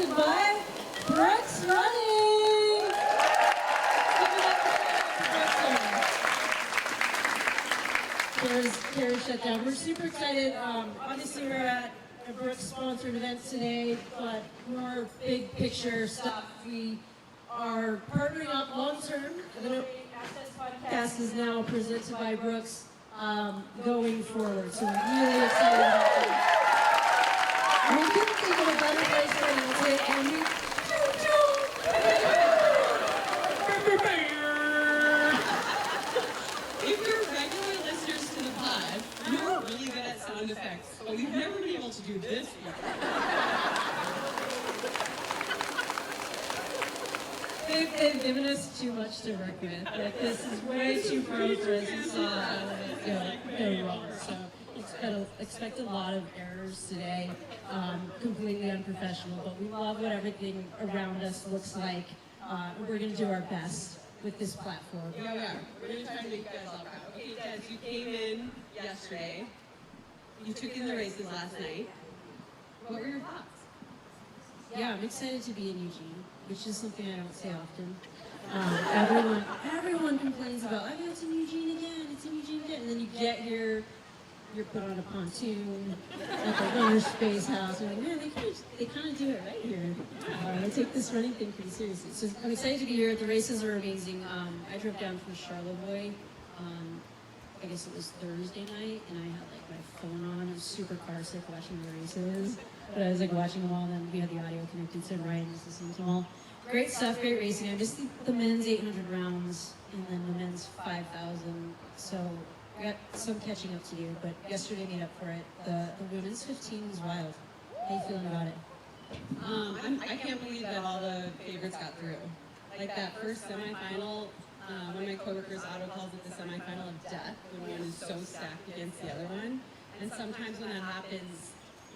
presented by Brooks Running. Kara's shut down. We're super excited. Obviously, we're at a Brooks-sponsored event today, but more big picture stuff. We are partnering up long-term. The Access podcast is now presented by Brooks going forward. So we're really excited about that. We couldn't think of a better place to announce it, and we If you're regular listeners to the pod, you're really good at sound effects, but we've never been able to do this before. They've given us too much to work with. Like, this is way too pro for us to saw go wrong. So expect a lot of errors today. Completely unprofessional, but we love what everything around us looks like. We're going to do our best with this platform. Yeah, we are. We're going to try to make you guys all proud. Okay, Des, you came in yesterday. You took in the races last night. What were your thoughts? Yeah, I'm excited to be in Eugene, which is something I don't say often. Everyone complains about, oh, it's in Eugene again, it's in Eugene again. And then you get here, you're put on a pontoon at the RunnerSpace House. And you're like, man, they kind of do it right here. They take this running thing pretty seriously. So I'm excited to be here. The races are amazing. I drove down from Charlevoix. I guess it was Thursday night, and I had like my phone on. I was super car sick watching the races, but I was like watching them all, and then we had the audio connected, so Ryan was listening to them all. Great stuff, great racing. I missed the men's 800 rounds, and then the men's 5,000. So I got some catching up to do, but yesterday made up for it. The women's 15 was wild. How you feeling about it? I can't believe that all the favorites got through. Like that first semifinal. One of my coworkers, Otto, calls it the semifinal of death, when one is so stacked against the other one. And sometimes when that happens,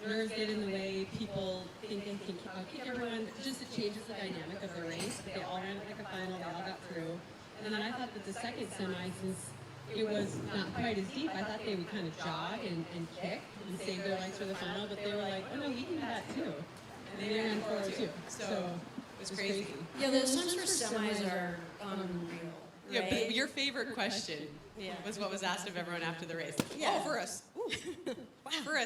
nerves get in the way, people think they can kick everyone. Just it changes the dynamic of the race. But they all ran it like a final, they all got through. And then I thought that the second semi, since it was not quite as deep, I thought they would kind of jog and kick and save their legs for the final, but they were like, oh no, we can do that too. And they ran forward too. So it was crazy. Yeah, those times for semis are unreal. Yeah, right? but your favorite question was what was asked of everyone after the race. Yeah. Oh, for a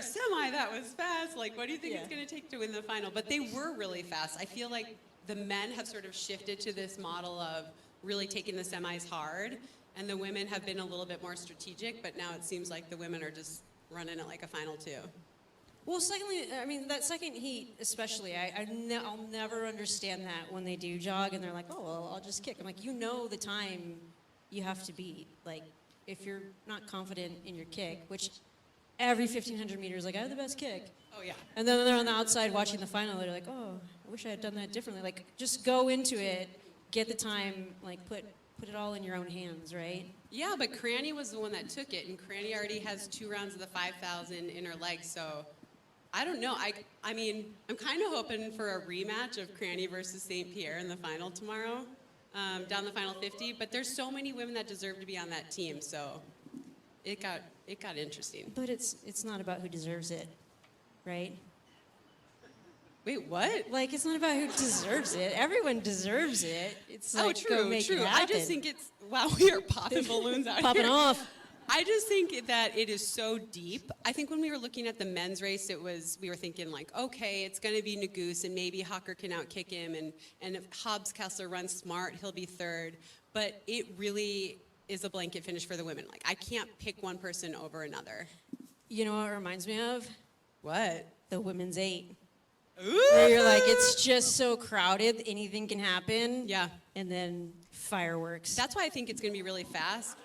semi, that was fast. Like, what do you think it's going to take to win the final? But they were really fast. I feel like the men have sort of shifted to this model of really taking the semis hard, and the women have been a little bit more strategic, but now it seems like the women are just running it like a final too. Well, secondly, I mean, that second heat especially, I'll never understand that when they do jog and they're like, oh, well, I'll just kick. I'm like, you know the time you have to beat. Like, if you're not confident in your kick, which every 1,500 meters, like, I have the best kick. Oh, yeah. And then they're on the outside watching the final, they're like, oh, I wish I had done that differently. Like, just go into it, get the time, like, put it all in your own hands, right? Yeah, but Cranny was the one that took it, and Cranny already has 2 rounds of the 5,000 in her legs, so I don't know. I mean, I'm kind of hoping for a rematch of Cranny versus St. Pierre in the final tomorrow, down the final 50. But there's so many women that deserve to be on that team, so it got interesting. But it's not about who deserves it, right? Wait, what? Like, it's not about who deserves it. Everyone deserves it. It's like, go make it true. happen. I just think it's, wow, we are popping balloons out Popping here. off. I just think that it is so deep. I think when we were looking at the men's race, we were thinking like, okay, it's going to be Nagoose, and maybe Hucker can outkick him, and if Hobbs Kessler runs smart, he'll be third. But it really is a blanket finish for the women. Like, I can't pick one person over another. You know what it reminds me of? What? The women's 8. Ooh. Where you're like, it's just so crowded, anything can happen. Yeah. And then fireworks. That's why I think it's going to be really fast.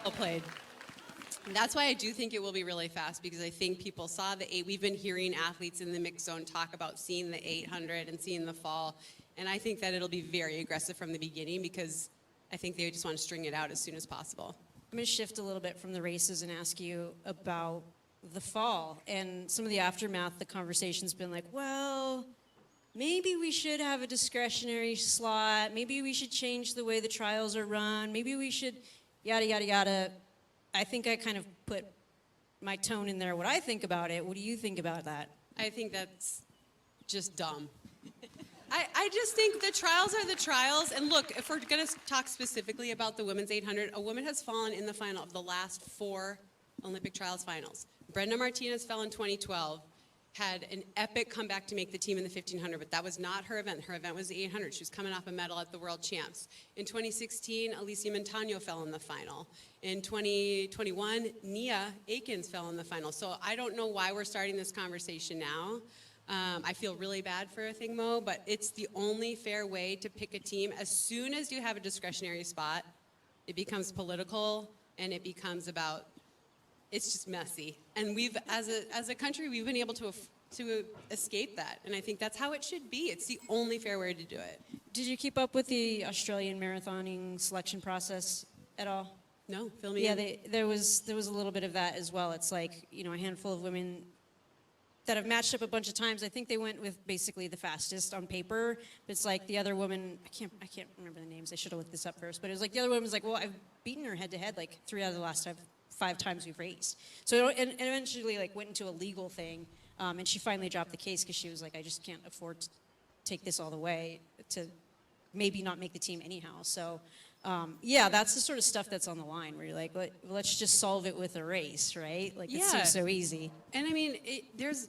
Well played. That's why I do think it will be really fast, because I think people saw the 8. We've been hearing athletes in the mixed zone talk about seeing the 800 and seeing the fall. And I think that it'll be very aggressive from the beginning, because I think they just want to string it out as soon as possible. I'm going to shift a little bit from the races and ask you about the fall. And some of the aftermath, the conversation's been like, well, maybe we should have a discretionary slot. Maybe we should change the way the trials are run. Maybe we should yada, yada, yada. I think I kind of put my tone in there, what I think about it. What do you think about that? I think that's just dumb. I just think the trials are the trials. And look, if we're going to talk specifically about the women's 800, a woman has fallen in the final of the last 4 Olympic trials finals. Brenda Martinez fell in 2012, had an epic comeback to make the team in the 1500, but that was not her event. Her event was the 800. She was coming off a medal at the World Champs. In 2016, Alicia Montano fell in the final. In 2021, Nia Akins fell in the final. So I don't know why we're starting this conversation now. I feel really bad for Thingmo, but it's the only fair way to pick a team. As soon as you have a discretionary spot, it becomes political and it becomes about, it's just messy. And we've, as a country, we've been able to escape that. And I think that's how it should be. It's the only fair way to do it. Did you keep up with the Australian marathoning selection process at all? No, fill me in. There was a little bit of that as well. It's like, you know, a handful of women that have matched up a bunch of times. I think they went with basically the fastest on paper. But it's like the other woman, I can't remember the names. I should have looked this up first. But it was like the other woman was like, well, I've beaten her head to head like 3 out of the last 5 times we've raced. So and eventually like went into a legal thing. And she finally dropped the case because she was like, I just can't afford to take this all the way to maybe not make the team anyhow. So yeah, that's the sort of stuff that's on the line where you're like, let's just solve it with a race, right? Like it seems so easy. And I mean, there's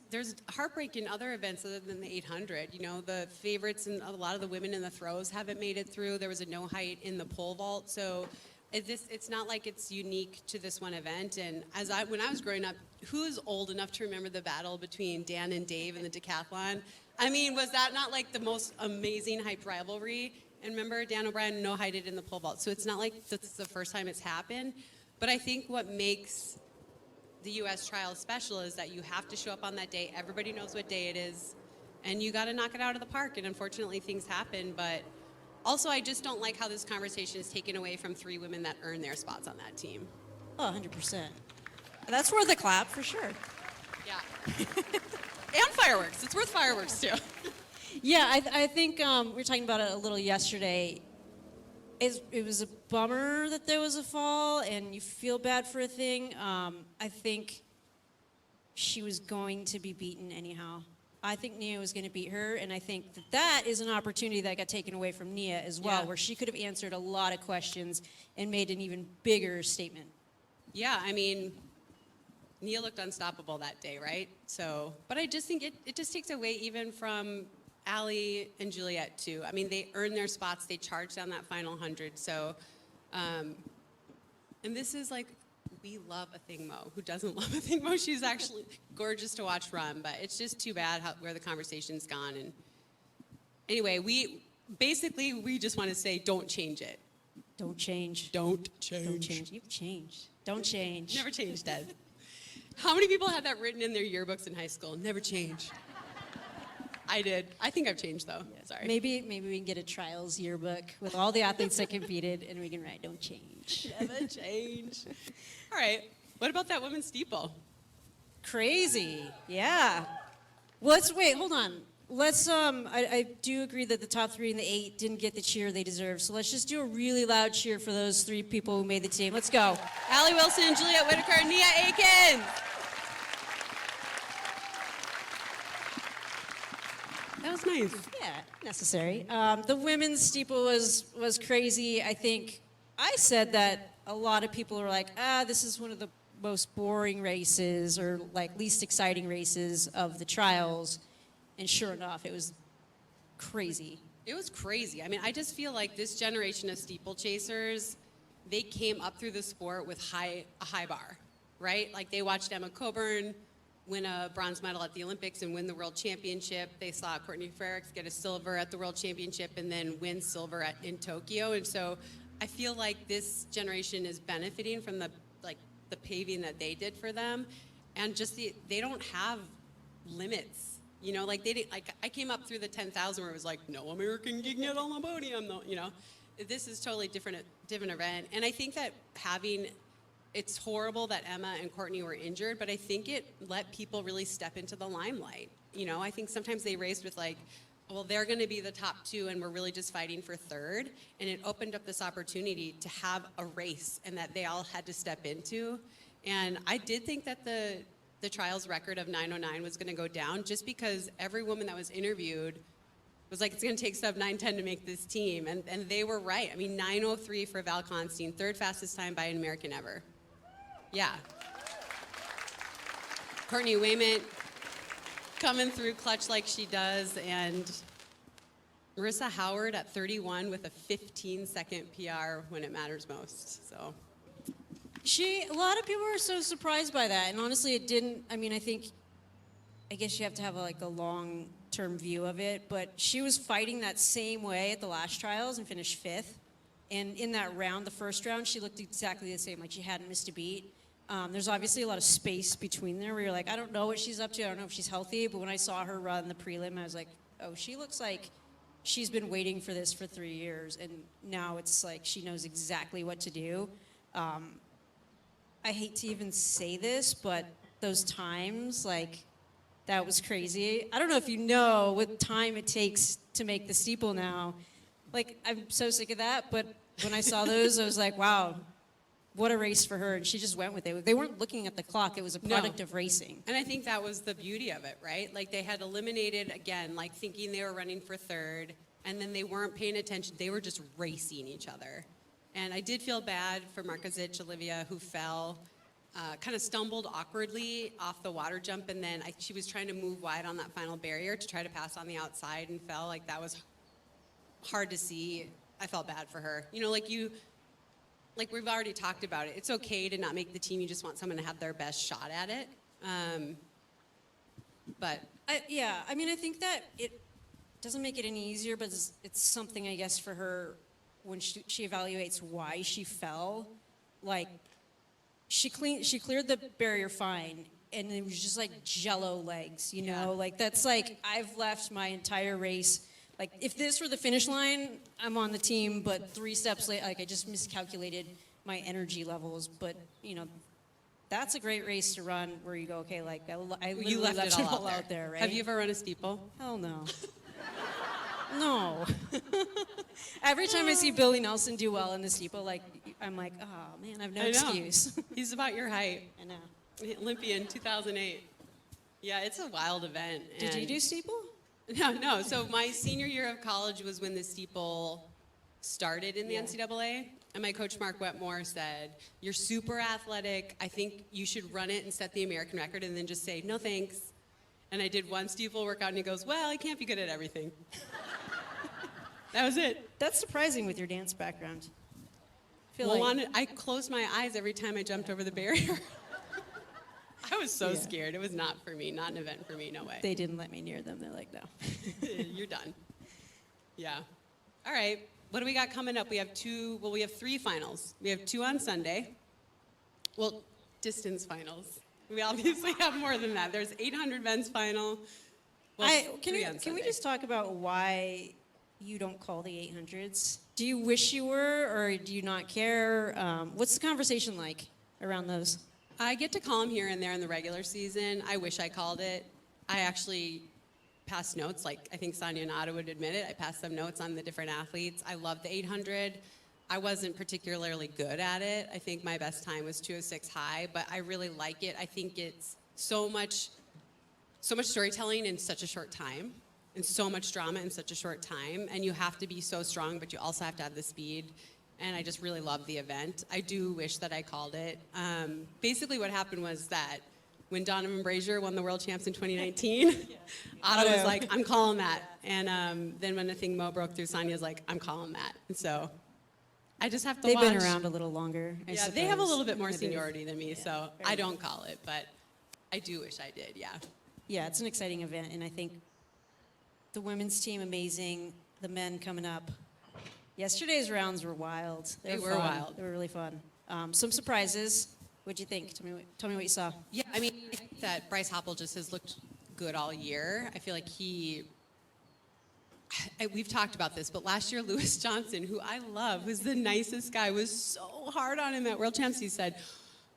heartbreak in other events other than the 800. You know, the favorites and a lot of the women in the throws haven't made it through. There was a no height in the pole vault. So it's not like it's unique to this one event. And when I was growing up, who's old enough to remember the battle between Dan and Dave in the decathlon? I mean, was that not like the most amazing hyped rivalry? And remember, Dan O'Brien no-heighted in the pole vault. So it's not like that's the first time it's happened. But I think what makes the U.S. trial special is that you have to show up on that day. Everybody knows what day it is. And you got to knock it out of the park. And unfortunately, things happen. But also, I just don't like how this conversation is taken away from 3 women that earn their spots on that team. Oh, 100%. That's worth a clap for sure. Yeah. And fireworks. It's worth fireworks, too. Yeah, I think we were talking about it a little yesterday. It was a bummer that there was a fall, and you feel bad for a thing. I think she was going to be beaten anyhow. I think Nia was going to beat her, and I think that is an opportunity that got taken away from Nia as well, where she could have answered a lot of questions and made an even bigger statement. Yeah, I mean, Nia looked unstoppable that day, right? So, but I just think it just takes away even from Allie and Juliet too. I mean, they earned their spots. They charged down that final 100. So, and this is like, we love a Thingmo. Who doesn't love a Thingmo? She's actually gorgeous to watch run, but it's just too bad where the conversation's gone. And anyway, we just want to say, don't change it. Don't change. Don't change. Don't change. You've changed. Don't change. Never change, Dad. How many people had that written in their yearbooks in high school? Never change. I did. I think I've changed, though. Yeah. Sorry. Maybe we can get a trials yearbook with all the athletes that competed, and we can write, don't change. Never change. All right. What about that women's steeple? Crazy. Yeah. Well, wait, hold on. I do agree that the top 3 and the 8 didn't get the cheer they deserve. So let's just do a really loud cheer for those 3 people who made the team. Let's go. Allie Wilson, Juliet Whitaker, Nia Akins. That was nice. Yeah, necessary. The women's steeple was crazy. I think I said that a lot of people were like, this is one of the most boring races or like least exciting races of the trials. And sure enough, it was crazy. It was crazy. I mean, I just feel like this generation of steeplechasers, they came up through the sport with a high bar, right? Like they watched Emma Coburn win a bronze medal at the Olympics and win the world championship. They saw Courtney Frerichs get a silver at the world championship and then win silver in Tokyo. And so I feel like this generation is benefiting from the paving that they did for them, and just they don't have limits. You know, like I came up through the 10,000 where it was like, no American can get on the podium, though. You know, this is totally different event. And I think that it's horrible that Emma and Courtney were injured, but I think it let people really step into the limelight. You know, I think sometimes they raced with like, well, they're going to be the top 2 and we're really just fighting for 3rd. And it opened up this opportunity to have a race and that they all had to step into. And I did think that the the trials record of 9:09 was going to go down, just because every woman that was interviewed was like, it's going to take sub 9:10 to make this team. And they were right. I mean, 9:03 for Val Constein, third fastest time by an American ever. Yeah. Courtney Wayment coming through clutch like she does, and Marissa Howard at 31 with a 15-second PR when it matters most. So A lot of people were so surprised by that, and honestly, it didn't. I mean, I guess you have to have a long-term view of it, but she was fighting that same way at the last trials and finished fifth. And in that round, the first round, she looked exactly the same, like she hadn't missed a beat. There's obviously a lot of space between there where you're like, I don't know what she's up to, I don't know if she's healthy, but when I saw her run the prelim, I was like, oh, she looks like she's been waiting for this for 3 years, and now it's like she knows exactly what to do. I hate to even say this, but those times, that was crazy. I don't know if you know what time it takes to make the steeple now. I'm so sick of that, but when I saw those, I was like, wow, what a race for her, and she just went with it. They weren't looking at the clock, it was a product of racing. And I think that was the beauty of it, right? They had eliminated, again, thinking they were running for third, and then they weren't paying attention. They were just racing each other. And I did feel bad for Markovic Olivia, who fell, kind of stumbled awkwardly off the water jump, and then she was trying to move wide on that final barrier to try to pass on the outside and fell. That was hard to see. I felt bad for her. We've already talked about it. It's okay to not make the team. You just want someone to have their best shot at it. I think that it doesn't make it any easier, but it's something, I guess, for her when she evaluates why she fell. She cleared the barrier fine, and it was just jello legs, you know? That's I've left my entire race. If this were the finish line, I'm on the team, but 3 steps late, I just miscalculated my energy levels. But, that's a great race to run where you go, okay, I literally you left it all out there, right? Have you ever run a steeple? Hell no. No. Every time I see Billy Nelson do well in the steeple, I'm like, oh, man, I have no excuse. He's about your height. I know. Olympian, 2008. Yeah, it's a wild event. Did you do steeple? No. So my senior year of college was when the steeple started in the NCAA. And my coach, Mark Wetmore, said, you're super athletic. I think you should run it and set the American record and then just say, no thanks. And I did one steeple workout, and he goes, well, I can't be good at everything. That was it. That's surprising with your dance background. I closed my eyes every time I jumped over the barrier. I was so scared. It was not for me, not an event for me, no way. They didn't let me near them. They're like, no. You're done. Yeah. All right. What do we got coming up? We have 3 finals. We have 2 on Sunday. Well, distance finals. We obviously have more than that. There's 800 men's final. Well, can we just talk about why you don't call the 800s? Do you wish you were, or do you not care? What's the conversation like around those? I get to call them here and there in the regular season. I wish I called it. I actually passed notes, I think Sonia Nada would admit it. I passed some notes on the different athletes. I love the 800. I wasn't particularly good at it. I think my best time was 2:06 high, but I really like it. I think it's so much storytelling in such a short time, and so much drama in such a short time, and you have to be so strong, but you also have to have the speed, and I just really love the event. I do wish that I called it. Basically what happened was that when Donovan Brazier won the world champs in 2019, Otto was like, I'm calling that. And then when the thing Mo broke through, Sonia's like, I'm calling that. And so I just have to watch. They've been around a little longer, I suppose. They have a little bit more seniority than me, so I don't call it, but I do wish I did, yeah. Yeah, it's an exciting event, and I think the women's team, amazing. The men coming up. Yesterday's rounds were wild. They were wild. They were really fun. Some surprises. What'd you think? Tell me what you saw. Yeah, I mean, I think that Bryce Hoppel just has looked good all year. I feel like we've talked about this, but last year Lewis Johnson, who I love, who's the nicest guy, was so hard on him at World Champs. He said,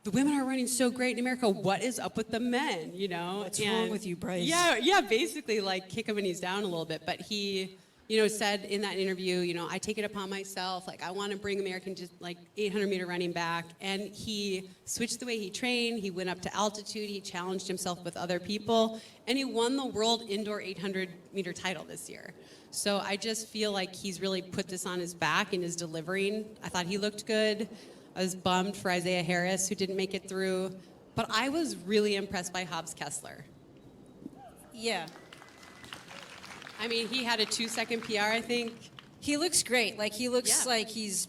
the women are running so great in America. What is up with the men, What's wrong with you, Bryce? Yeah, basically kick him when he's down a little bit. But said in that interview, I take it upon myself, like I want to bring American just like 800-meter running back. And he switched the way he trained. He went up to altitude. He challenged himself with other people, and he won the world indoor 800-meter title this year. So I just feel like he's really put this on his back and is delivering. I thought he looked good. I was bummed for Isaiah Harris, who didn't make it through, but I was really impressed by Hobbs Kessler. Yeah. I mean, he had a 2-second PR, I think. He looks great. Like, he looks Yeah. like he's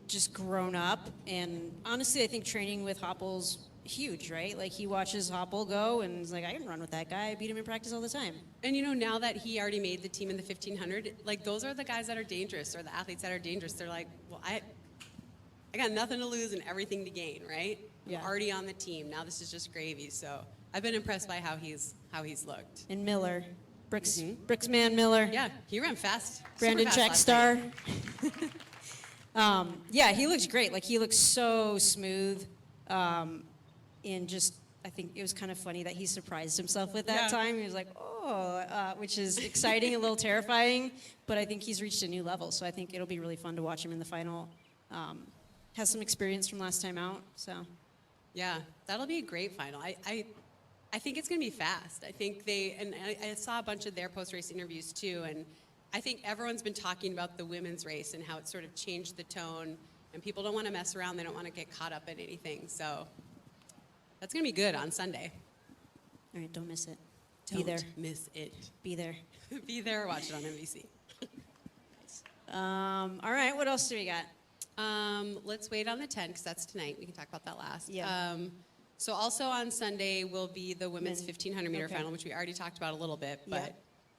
just grown up. And honestly, I think training with Hoppel's huge, right? Like, he watches Hoppel go and he's like, I can run with that guy. I beat him in practice all the time. And now that he already made the team in the 1500, like those are the guys that are dangerous, or the athletes that are dangerous. They're like, well, I got nothing to lose and everything to gain, right? Yeah. I'm already on the team. Now this is just gravy. So I've been impressed by how he's looked. And Miller. Brooks man Miller. Yeah, he ran fast. Brandon Super fast last Checkstar. night. Yeah, he looks great. Like, he looks so smooth. And just, I think it was kind of funny that he surprised himself with that Yeah. time. He was like, which is exciting, a little terrifying. But I think he's reached a new level. So I think it'll be really fun to watch him in the final. Has some experience from last time out. So Yeah, that'll be a great final. I think it's going to be fast. I think I saw a bunch of their post-race interviews too, and I think everyone's been talking about the women's race and how it sort of changed the tone, and people don't want to mess around. They don't want to get caught up in anything. So that's going to be good on Sunday. all right, don't miss it. Don't Be there. miss it. Be there. Be there or watch it on NBC. All right, what else do we got? Let's wait on the 10 because that's tonight. We can talk about that last. Yeah. So also on Sunday will be the women's Men. 1500 meter Okay. final, which we already talked about a little bit, but Yeah.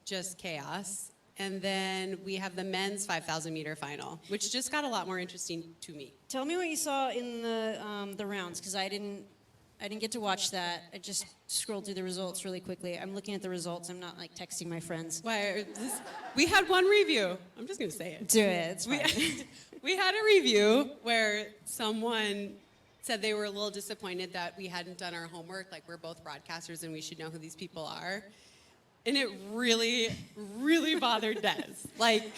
just chaos. And then we have the men's 5,000 meter final, which just got a lot more interesting to me. Tell me what you saw in the rounds, because I didn't get to watch that. I just scrolled through the results really quickly. I'm looking at the results. I'm not like texting my friends. We had one review. I'm just going to say it. Do it. It's fine. We had a review where someone said they were a little disappointed that we hadn't done our homework. Like, we're both broadcasters and we should know who these people are. And it really, really bothered Des. Like,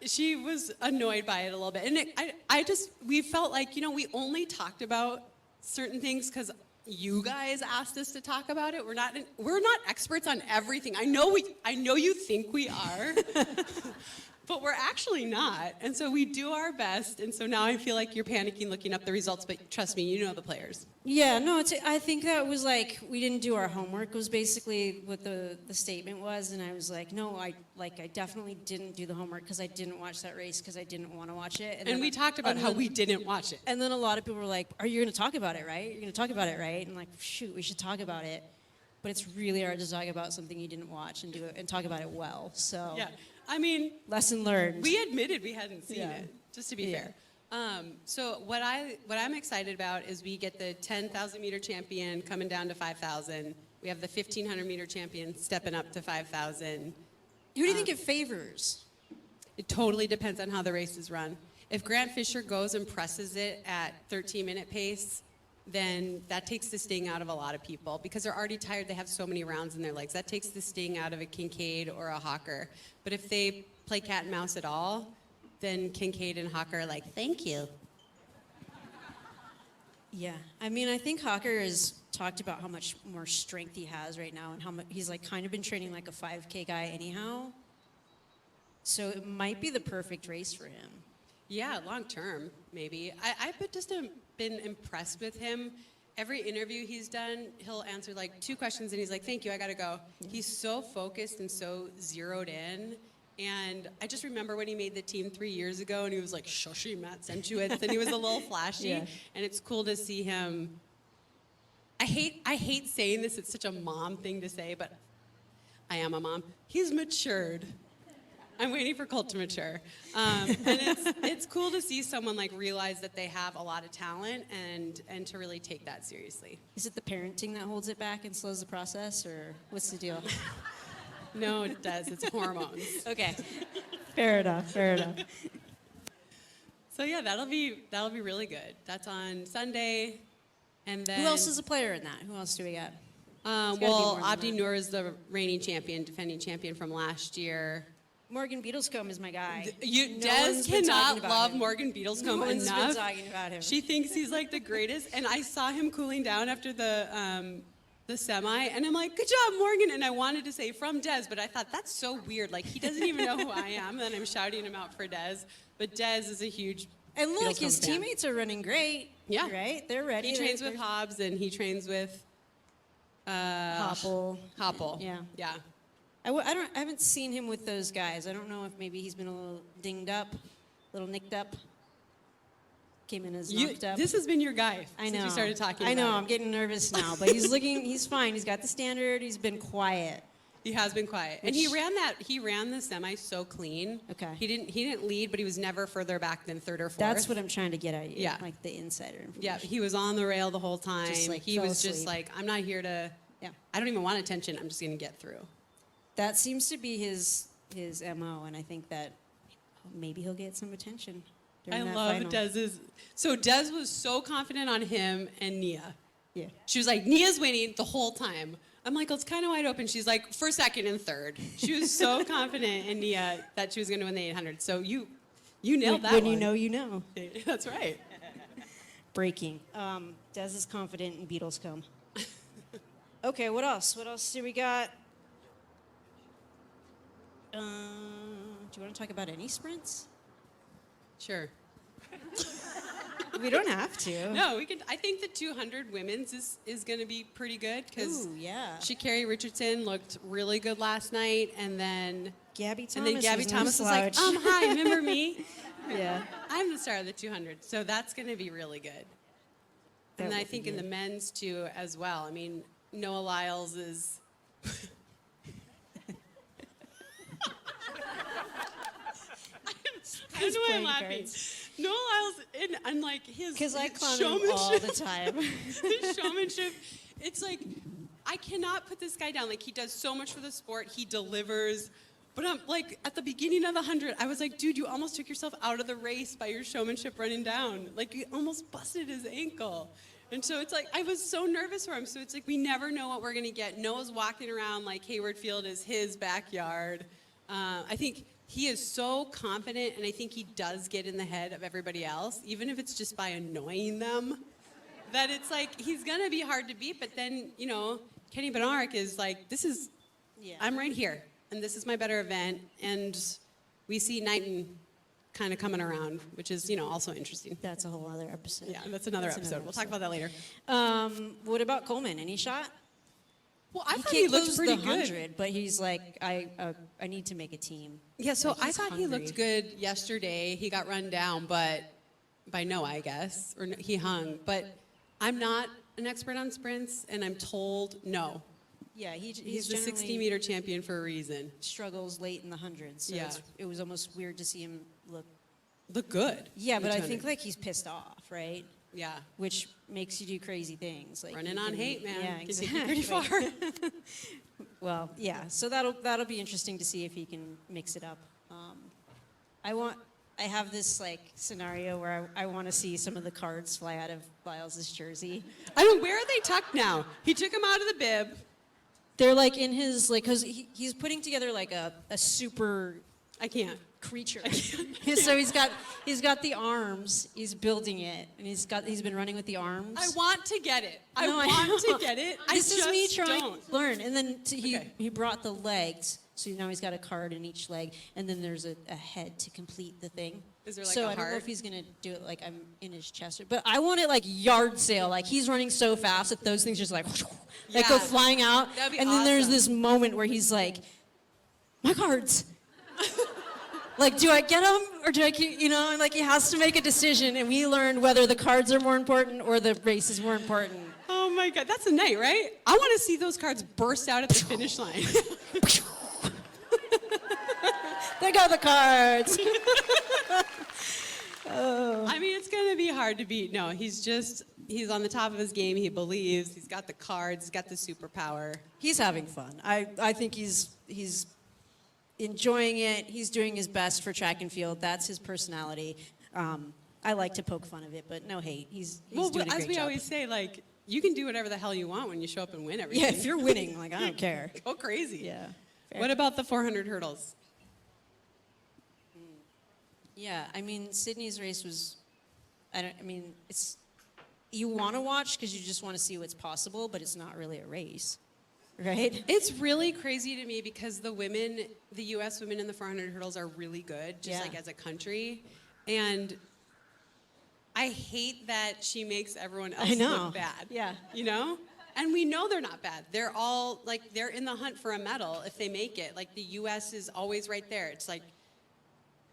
she was annoyed by it a little bit. And we felt like, we only talked about certain things because you guys asked us to talk about it. We're not experts on everything. I know you think we are. But we're actually not. And so we do our best. And so now I feel like you're panicking looking up the results, but trust me, you know the players. Yeah, no, I think that was like, we didn't do our homework was basically what the statement was. And I was like, no, I definitely didn't do the homework because I didn't watch that race because I didn't want to watch it. And then we talked about how we didn't watch it. And then a lot of people were like, are you going to talk about it, right? You're going to talk about it, right? And like, shoot, we should talk about it. But it's really hard to talk about something you didn't watch and do it and talk about it well. So Yeah. I mean, lesson learned. we admitted we hadn't seen Yeah. it, just to be Yeah. fair. So what I'm excited about is we get the 10,000 meter champion coming down to 5,000. We have the 1,500 meter champion stepping up to 5,000. Who do you think it favors? It totally depends on how the race is run. If Grant Fisher goes and presses it at 13-minute pace, then that takes the sting out of a lot of people because they're already tired. They have so many rounds in their legs. That takes the sting out of a Kincaid or a Hawker. But if they play cat and mouse at all, then Kincaid and Hawker are like, thank you. Yeah, I mean, I think Hawker has talked about how much more strength he has right now and how much he's like kind of been training like a 5K guy anyhow. So it might be the perfect race for him. Yeah, long term, maybe. I've just been impressed with him. Every interview he's done, he'll answer like 2 questions and he's like, thank you, I gotta go. He's so focused and so zeroed in. And I just remember when he made the team 3 years ago and he was like, shushing Matt Sensuitz, and he was a little flashy. Yeah. And it's cool to see him. I hate saying this, it's such a mom thing to say, but I am a mom. He's matured. I'm waiting for Colt to mature. And it's cool to see someone like realize that they have a lot of talent and to really take that seriously. Is it the parenting that holds it back and slows the process, or what's the deal? No, it does. It's hormones. Okay. Fair enough. Fair enough. So yeah, that'll be really good. That's on Sunday. And then Who else is a player in that? Who else do we got? well, more than Abdi that. Nur is the reigning champion, defending champion from last year. Morgan Beatlescombe is my guy. Des cannot love Morgan Beatlescombe No one's enough. been talking about him. She thinks he's like the greatest, and I saw him cooling down after the semi, and I'm like, good job, Morgan. And I wanted to say from Des, but I thought that's so weird. Like he doesn't even know who I am, and I'm shouting him out for Des. But Des is a huge And look, Beatlescombe his fan. teammates are running great. Yeah. Right? They're ready. He trains with Hobbs, and he trains with Hopple. Hopple. Yeah. Yeah. I haven't seen him with those guys. I don't know if maybe he's been a little dinged up, a little nicked up. Came in as knocked up. This has been your guy I know. since you started talking I know. about I'm getting nervous now, but he's fine. He's got the standard. He's been quiet. He has been quiet. And he ran the semi so clean. Okay. He didn't lead, but he was never further back than third or fourth. That's what I'm trying to get at you. Yeah. Like the insider information. Yeah, he was on the rail the whole time. Just, like, he fell was just asleep. like, I'm not here to Yeah. I don't even want attention. I'm just going to get through. That seems to be his MO, and I think that maybe he'll get some attention. I That love final. Dez's. So Dez was so confident on him and Nia. Yeah. She was like, Nia's winning the whole time. I'm like, it's kind of wide open. She's like, for second and third. She was so confident in Nia that she was going to win the 800. So you nailed that when one. you know, you know. That's right. Breaking. Des is confident in Beatlescombe. Okay, what else? What else do we got? Do you want to talk about any sprints? Sure. We don't have to. No, we could. I think the 200 women's is going to be pretty good because Ooh, yeah. Sha'Carri Richardson looked really good last night, and then Gabby Thomas. Gabby was no Thomas was like, slouch. hi, remember me? Yeah. I'm the star of the 200, so that's going to be really good. That And I would be think in the good. men's too as well. I mean, Noah Lyles is. I don't know why I'm playing laughing. cards. Noah Lyles, and like his Because I clown him showmanship. all the time. His showmanship, it's like, I cannot put this guy down. Like, he does so much for the sport. He delivers. But I'm like, at the beginning of the 100, I was like, dude, you almost took yourself out of the race by your showmanship running down. Like, you almost busted his ankle. And so it's like, I was so nervous for him. So it's like, we never know what we're going to get. Noah's walking around like Hayward Field is his backyard. I think he is so confident, and I think he does get in the head of everybody else, even if it's just by annoying them, that it's like, he's going to be hard to beat. But then, you know, Kenny Bednarek is like, Yeah. I'm right here, and this is my better event. And we see Knighton kind of coming around, which is, you know, also interesting. That's a whole other episode. Yeah, that's another episode. We'll talk about that later. What about Coleman? Any shot? Well, I thought can't he looked close pretty the good. 100, but he's like, I need to make a team. Yeah, so Like, I he's thought he hungry. looked good yesterday. He got run down, but by Noah, I guess, or he hung. But I'm not an expert on sprints, and I'm told no. Yeah, He's the 60-meter champion for a reason. struggles late in the hundreds. So Yeah. it was almost weird to see him look. Look good. Yeah, in but I 200. think like he's pissed off, right? Yeah. Which makes you do crazy things. Like Running you on can- hate, man. Yeah, Can exactly. take you pretty far. Well, yeah. So that'll be interesting to see if he can mix it up. I have this like scenario where I want to see some of the cards fly out of Lyles' jersey. I don't. Where are they tucked now? He took them out of the bib. They're like in his like because he's putting together like a super I can't. creature. So he's got the arms. He's building it, and he's been running with the arms. I want to get it. I No, I want know. to get it. This I is just me trying don't. to learn, and then Okay. he brought the legs. So now he's got a card in each leg, and then there's a head to complete the thing. Is there, like, so a I don't know heart? if he's gonna do it like I'm in his chest, but I want it like yard sale. Like he's running so fast that those things just like go Yeah. flying out, That'd be and then there's awesome. this moment where he's like, "My cards." Like, do I get them or do I keep, you know, and like he has to make a decision, and we learned whether the cards are more important or the race is more important. Oh my God, that's a night, right? I want to see those cards burst out at the finish line. They got the cards. I mean, it's going to be hard to beat. No, he's on the top of his game. He believes. He's got the cards. He's got the superpower. He's having fun. I think he's enjoying it. He's doing his best for track and field. That's his personality. I like to poke fun of it, but no hate. He's Well, doing a as great we job. always say, like, you can do whatever the hell you want when you show up and win everything. Yeah, if you're winning, like I don't care. Go crazy. Yeah. Fair. What about the 400 hurdles? Yeah, I mean, Sydney's race was, it's, you want to watch because you just want to see what's possible, but it's not really a race, right? It's really crazy to me because the U.S. women in the 400 hurdles are really good, just Yeah. like as a country. And I hate that she makes everyone else I know. look bad. Yeah. You know? And we know they're not bad. They're all, like, they're in the hunt for a medal if they make it. Like, the U.S. is always right there. It's like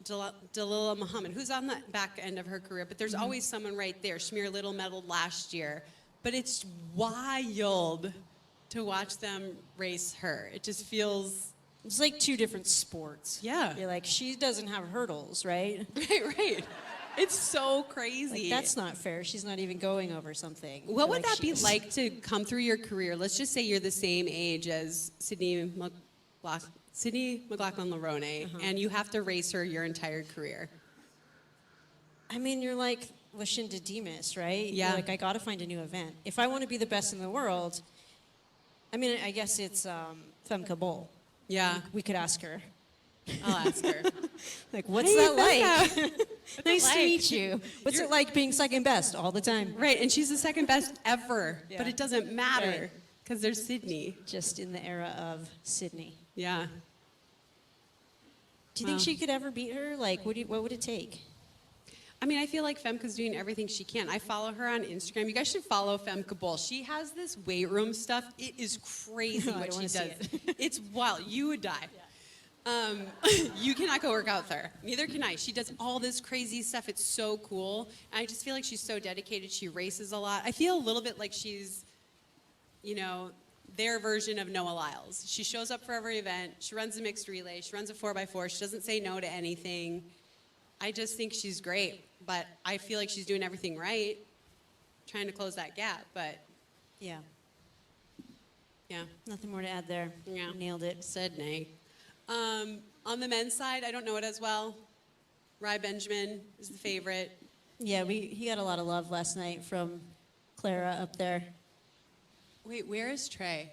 Dalilah Muhammad, who's on the back end of her career, but there's always someone right there. Shmir Little medaled last year. But it's wild to watch them race her. It just feels... It's like two different sports. Yeah. You're like, she doesn't have hurdles, right? Right. It's so crazy. Like, that's not fair. She's not even going over something. What would Like, that be she's- like to come through your career? Let's just say you're the same age as Sydney McLaughlin-Lerone, and you have to race her your entire career. I mean, you're like Lashinda Demas, right? Yeah. You're like, I got to find a new event. If I want to be the best in the world, I mean, I guess it's Femke Bol. Yeah, We could ask her. I'll ask her. Like, what's Hey, that Femke. like? What's Nice it to like? meet you. What's it like being second best all the time? Right, and she's the second best ever, but Yeah. it doesn't matter Right. because there's Sydney. Just in the era of Sydney. Yeah. Do you think Wow. she could ever beat her? Like, what would it take? I mean, I feel like Femke's doing everything she can. I follow her on Instagram. You guys should follow Femke Bol. She has this weight room stuff. It is crazy I what don't she wanna does. see It's wild. You would die. You cannot go work out with her. Neither can I. She does all this crazy stuff. It's so cool. And I just feel like she's so dedicated. She races a lot. I feel a little bit like she's, you know, their version of Noah Lyles. She shows up for every event. She runs a mixed relay. She runs a 4x4. She doesn't say no to anything. I just think she's great. But I feel like she's doing everything right, trying to close that gap. But Yeah. yeah. Nothing more to add there. Yeah. Nailed it. Said nay. On the men's side, I don't know it as well. Rai Benjamin is the favorite. Yeah, he got a lot of love last night from Clara up there. Wait, where is Trey?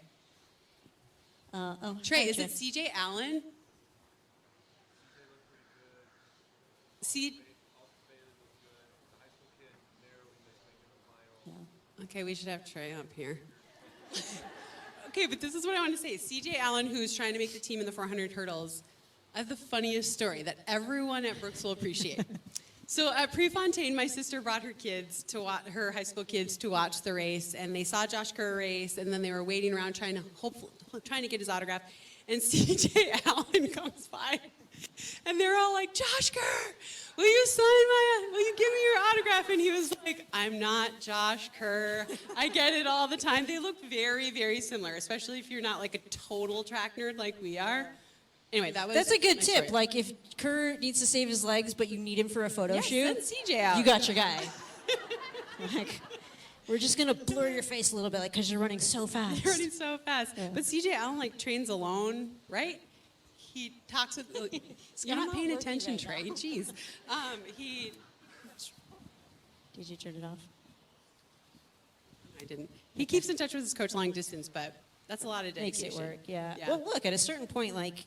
Oh, Trey, hi, is it CJ Allen? C. Yeah. Okay, we should have Trey up here. Okay, but this is what I want to say. CJ Allen, who's trying to make the team in the 400 hurdles, I have the funniest story that everyone at Brooks will appreciate. So at Prefontaine, my sister brought her kids to watch, her high school kids to watch the race, and they saw Josh Kerr race, and then they were waiting around trying to get his autograph, and CJ Allen comes by, and they're all like, "Josh Kerr, will you give me your autograph?" And he was like, "I'm not Josh Kerr. I get it all the time." They look very, very similar, especially if you're not like a total track nerd like we are. Anyway, That's a good my tip. story. Like, if Kerr needs to save his legs, but you need him for a photo Yes, shoot, send CJ out. you got your guy. Like, we're just gonna blur your face a little bit, like, because you're running so fast. You're running so fast. Yeah. But CJ Allen like trains alone, right? He talks with. You're not paying working attention, right Trey. now. Jeez. He. Did you turn it off? I didn't. He keeps in touch with his coach long distance, but that's a lot of Makes dedication. it work, yeah. Yeah. Well, look, at a certain point, like,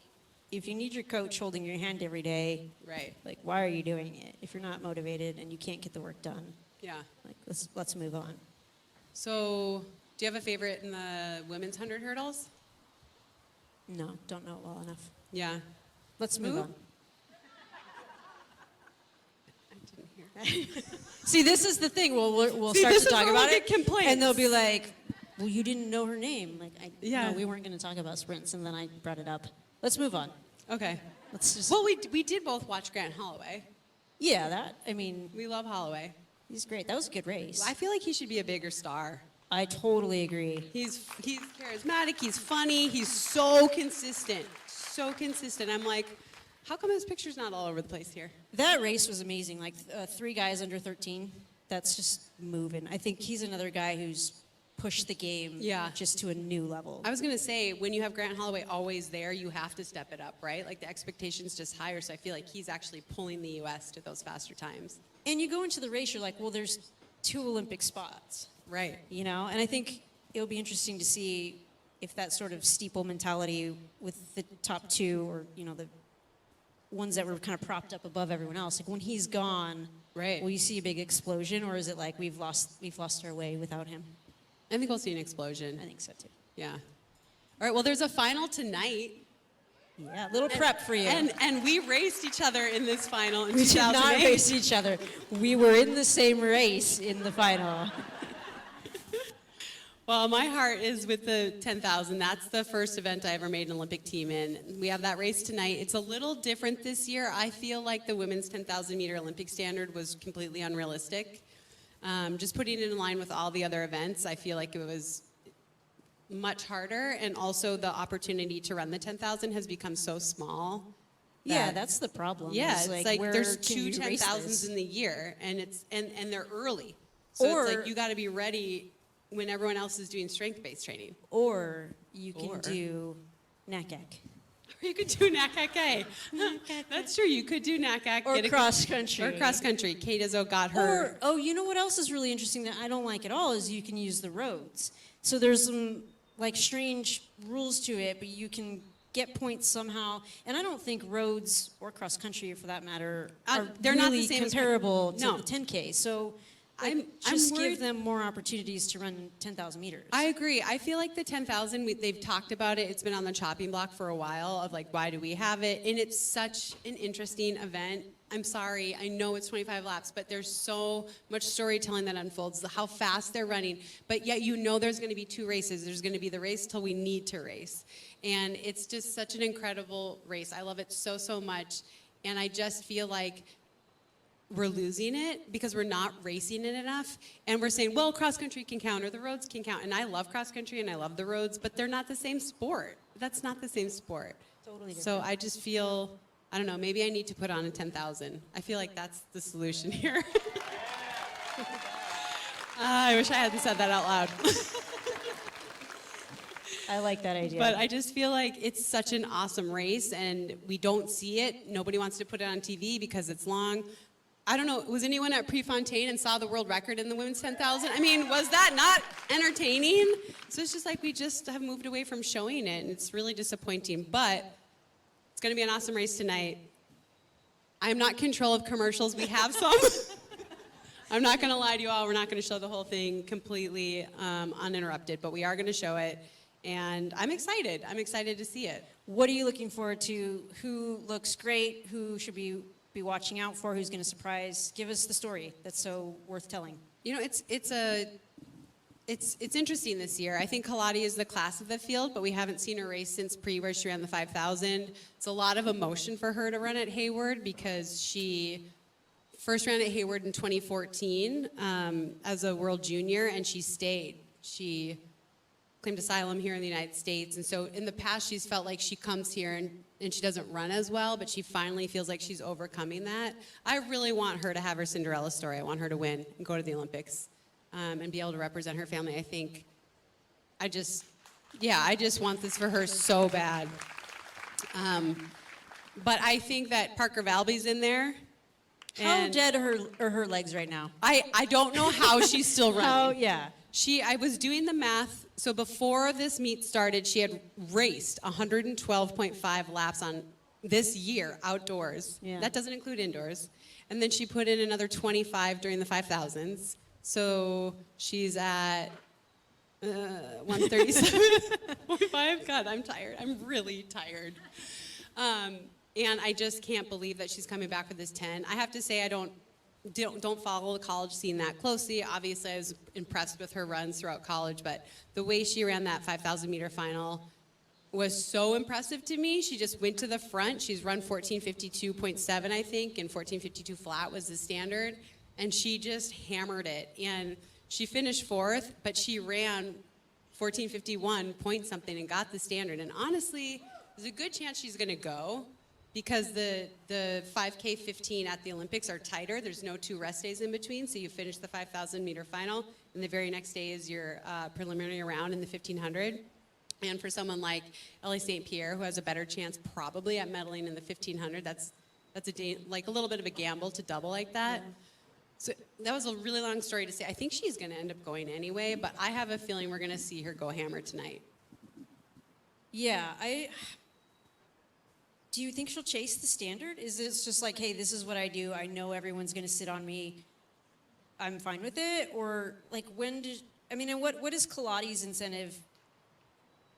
if you need your coach holding your hand every day, Right. like, why are you doing it? If you're not motivated and you can't get the work done, Yeah. like, let's move on. So, do you have a favorite in the women's 100 hurdles? No, don't know it well enough. Yeah. Let's move Who? on. I didn't hear. See, this is the thing. We'll See, start this to is talk where we'll about get it, complaints. and they'll be like, "Well, you didn't know her name." Like, Yeah. no, we weren't going to talk about sprints, and then I brought it up. Let's move on. Okay. Let's just. Well, we did both watch Grant Holloway. Yeah, that. I mean, We love Holloway. he's great. That was a good race. I feel like he should be a bigger star. I totally agree. He's charismatic. He's funny. He's so consistent. So consistent. I'm like, how come his picture's not all over the place here? That race was amazing. Like 3 guys under 13. That's just moving. I think he's another guy who's pushed the game Yeah. just to a new level. I was gonna say, when you have Grant Holloway always there, you have to step it up, right? Like the expectation's just higher. So I feel like he's actually pulling the U.S. to those faster times. And you go into the race, you're like, well, there's 2 Olympic spots. Right. You know, and I think it'll be interesting to see if that sort of steeple mentality with the top 2, or, you know, the ones that were kind of propped up above everyone else. Like when he's gone, Right. will you see a big explosion, or is it like we've lost our way without him? I think we'll see an explosion. I think so too. Yeah. All right, well, there's a final tonight. Yeah, a little prep for you. And we raced each other in this final in we did 2008. not race each other. We were in the same race in the final. Well, my heart is with the 10,000. That's the first event I ever made an Olympic team in. We have that race tonight. It's a little different this year. I feel like the women's 10,000 meter Olympic standard was completely unrealistic. Just putting it in line with all the other events, I feel like it was much harder. And also the opportunity to run the 10,000 has become so small. Yeah, that's the problem. Yeah, is it's like where there's can two you race 10,000s this? in the year, and they're early. So it's Or- like you got to be ready when everyone else is doing strength-based training. Or you can Or- do NACAC. Or you could do NACAC. That's true. You could do NACAC. Or get a- cross country. Or cross country. Kate Izzo got her. Or, you know what else is really interesting that I don't like at all is you can use the roads. So there's some like strange rules to it, but you can get points somehow. And I don't think roads or cross country, for that matter, are they're not the really same as- comparable to No. the 10K. So like, I'm just worried- give them more opportunities to run 10,000 meters. I agree. I feel like the 10,000, they've talked about it. It's been on the chopping block for a while of like, why do we have it? And it's such an interesting event. I'm sorry. I know it's 25 laps, but there's so much storytelling that unfolds, how fast they're running. But yet you know there's going to be two races. There's going to be the race till we need to race. And it's just such an incredible race. I love it so, so much. And I just feel like we're losing it because we're not racing it enough. And we're saying, well, cross country can count or the roads can count. And I love cross country and I love the roads, but they're not the same sport. That's not the same sport. Totally different. So I just feel, I don't know, maybe I need to put on a 10,000. I feel like that's the solution here. I wish I hadn't said that out loud. I like that idea. But I just feel like it's such an awesome race and we don't see it. Nobody wants to put it on TV because it's long. I don't know, was anyone at Prefontaine and saw the world record in the women's 10,000? I mean, was that not entertaining? So it's just like we just have moved away from showing it, and it's really disappointing. But it's going to be an awesome race tonight. I'm not in control of commercials. We have some. I'm not going to lie to you all. We're not going to show the whole thing completely uninterrupted, but we are going to show it. And I'm excited. I'm excited to see it. What are you looking forward to? Who looks great? Who should be watching out for? Who's going to surprise? Give us the story that's so worth telling. You know, it's interesting this year. I think Kaladi is the class of the field, but we haven't seen her race since where she ran the 5,000. It's a lot of emotion for her to run at Hayward because she first ran at Hayward in 2014 as a world junior, and she stayed. She claimed asylum here in the United States, and so in the past she's felt like she comes here and she doesn't run as well, but she finally feels like she's overcoming that. I really want her to have her Cinderella story. I want her to win and go to the Olympics and be able to represent her family. I just want this for her so bad. But I think that Parker Valby's in there. How dead are her legs right now? I don't know how she's still running. Oh, yeah. I was doing the math. So before this meet started, she had raced 112.5 laps on this year outdoors. Yeah. That doesn't include indoors. And then she put in another 25 during the 5,000s. So she's at 137.5. God, I'm tired. I'm really tired. And I just can't believe that she's coming back for this 10. I have to say I don't follow the college scene that closely. Obviously, I was impressed with her runs throughout college, but the way she ran that 5,000 meter final was so impressive to me. She just went to the front. She's run 14:52.7, I think, and 14:52 flat was the standard, and she just hammered it. And she finished fourth, but she ran 14:51 point something and got the standard. And honestly, there's a good chance she's going to go, because the 5K 15 at the Olympics are tighter. There's no 2 rest days in between, so you finish the 5,000 meter final, and the very next day is your preliminary round in the 1,500. And for someone like Ellie St. Pierre, who has a better chance probably at medaling in the 1,500, that's like a little bit of a gamble to double like that. Yeah. So that was a really long story to say. I think she's going to end up going anyway, but I have a feeling we're going to see her go hammer tonight. Yeah, Do you think she'll chase the standard? Is this just like, hey, this is what I do. I know everyone's going to sit on me. I'm fine with it? Or like and what is Kaladi's incentive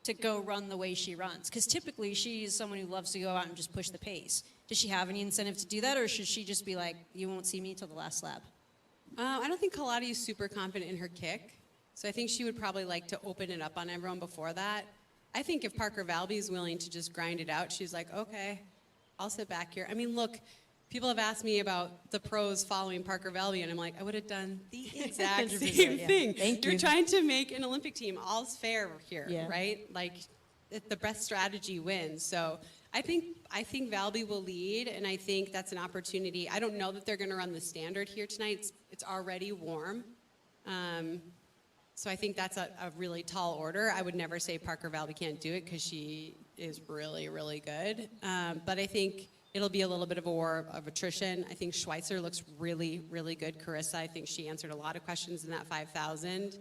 to go run the way she runs? Because typically she is someone who loves to go out and just push the pace. Does she have any incentive to do that, or should she just be like, you won't see me till the last lap? I don't think Kaladi is super confident in her kick, so I think she would probably like to open it up on everyone before that. I think if Parker Valby is willing to just grind it out, she's like, okay, I'll sit back here. I mean, look, people have asked me about the pros following Parker Valby, and I'm like, I would have done the exact same thing. Thank You're you. trying to make an Olympic team. All's fair here, Yeah. right? Like, the best strategy wins. So I think Valby will lead, and I think that's an opportunity. I don't know that they're going to run the standard here tonight. It's already warm. So I think that's a really tall order. I would never say Parker Valby can't do it because she is really, really good. But I think it'll be a little bit of a war of attrition. I think Schweitzer looks really, really good. Carissa, I think she answered a lot of questions in that 5,000.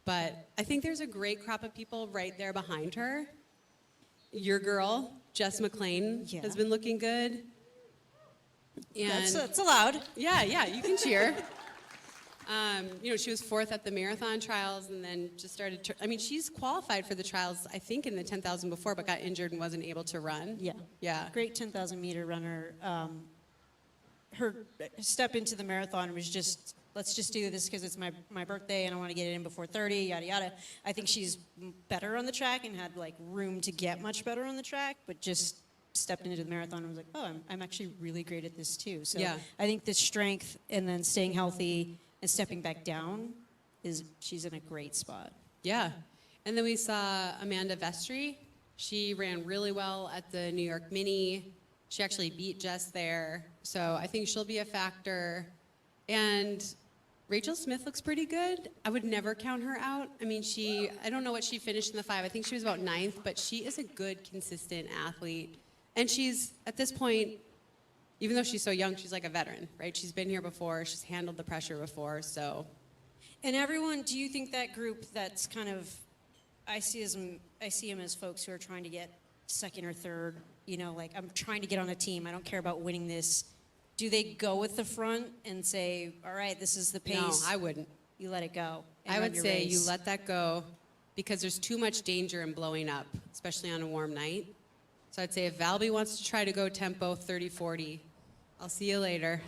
But I think there's a great crop of people right there behind her. Your girl, Jess McLean, has been looking good. And That's allowed. yeah, you can cheer. She was 4th at the marathon trials and then just started, she's qualified for the trials, I think, in the 10,000 before, but got injured and wasn't able to run. Yeah. Great 10,000 meter runner. Her step into the marathon was just, let's just do this because it's my birthday and I want to get it in before 30, yada, yada. I think she's better on the track and had like room to get much better on the track, but just stepped into the marathon and was like, oh, I'm actually really great at this too. So Yeah. I think the strength and then staying healthy and stepping back down she's in a great spot. Yeah. And then we saw Amanda Vestry. She ran really well at the New York Mini. She actually beat Jess there. So I think she'll be a factor. And Rachel Smith looks pretty good. I would never count her out. I don't know what she finished in the 5. I think she was about 9th, but she is a good, consistent athlete. And she's, at this point, even though she's so young, she's like a veteran, right? She's been here before. She's handled the pressure before, so. And everyone, do you think that group that's kind of, I see them as folks who are trying to get second or third, like I'm trying to get on a team. I don't care about winning this. Do they go with the front and say, all right, this is the pace? No, I wouldn't. You let it go. I would say you let that go because there's too much danger in blowing up, especially on a warm night. So I'd say if Valby wants to try to go tempo 30-40, I'll see you later.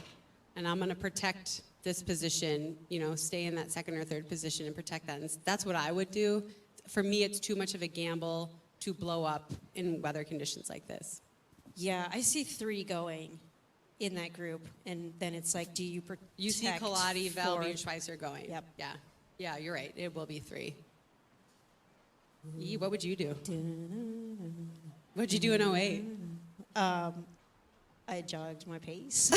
And I'm going to protect this position, stay in that second or third position and protect that. And that's what I would do. For me, it's too much of a gamble to blow up in weather conditions like this. Yeah, I see 3 going in that group. And then it's like, do you protect? You see Kaladi, Valby, 4? and Schweitzer going. Yep. Yeah, you're right. It will be 3. What would you do? What'd you do in 08? I jogged my pace.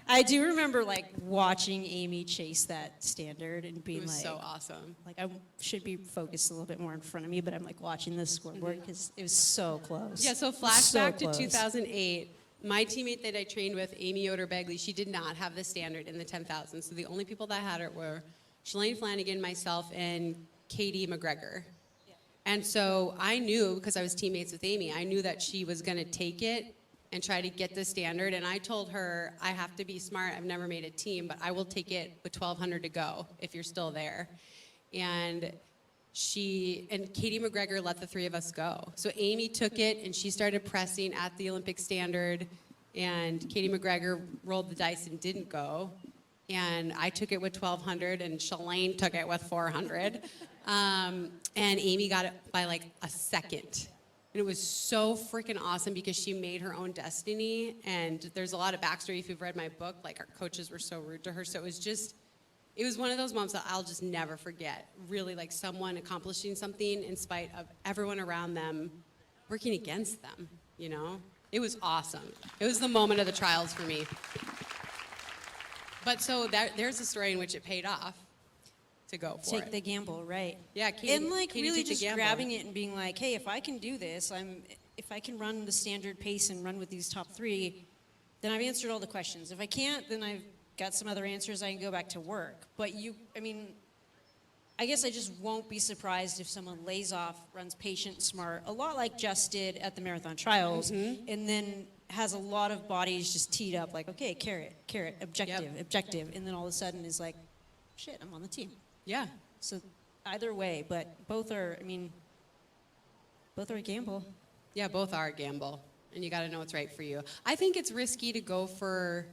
I do remember watching Amy chase that standard and being It was so awesome. I should be focused a little bit more in front of me, but I'm watching the scoreboard because it was so close. Yeah, so flashback to 2008. My teammate that I trained with, Amy Yoder-Begley, she did not have the standard in the 10,000. So the only people that had it were Shalane Flanagan, myself, and Katie McGregor. And so I knew, because I was teammates with Amy, I knew that she was going to take it and try to get the standard. And I told her, I have to be smart. I've never made a team, but I will take it with 1,200 to go if you're still there. And Katie McGregor let the 3 of us go. So Amy took it, and she started pressing at the Olympic standard. And Katie McGregor rolled the dice and didn't go. And I took it with 1,200, and Shalane took it with 400. And Amy got it by a second. And it was so freaking awesome because she made her own destiny. And there's a lot of backstory if you've read my book. Our coaches were so rude to her. So it was one of those moments that I'll just never forget. Really, someone accomplishing something in spite of everyone around them working against them, It was awesome. It was the moment of the trials for me. But so there's a story in which it paid off to go for it. Take the gamble, right? Yeah, Katie, And Katie really took the just gamble. grabbing it and being like, hey, if I can do this, if I can run the standard pace and run with these top 3, then I've answered all the questions. If I can't, then I've got some other answers. I can go back to work. But I guess I just won't be surprised if someone lays off, runs patient smart, a lot like Jess did at the marathon trials, and then has a lot of bodies just teed up like, okay, carrot, objective, and then all of a sudden is like, shit, I'm on the team. Yeah. So either way, but both are a gamble. Yeah, both are a gamble, and you got to know what's right for you. I think it's risky to go for.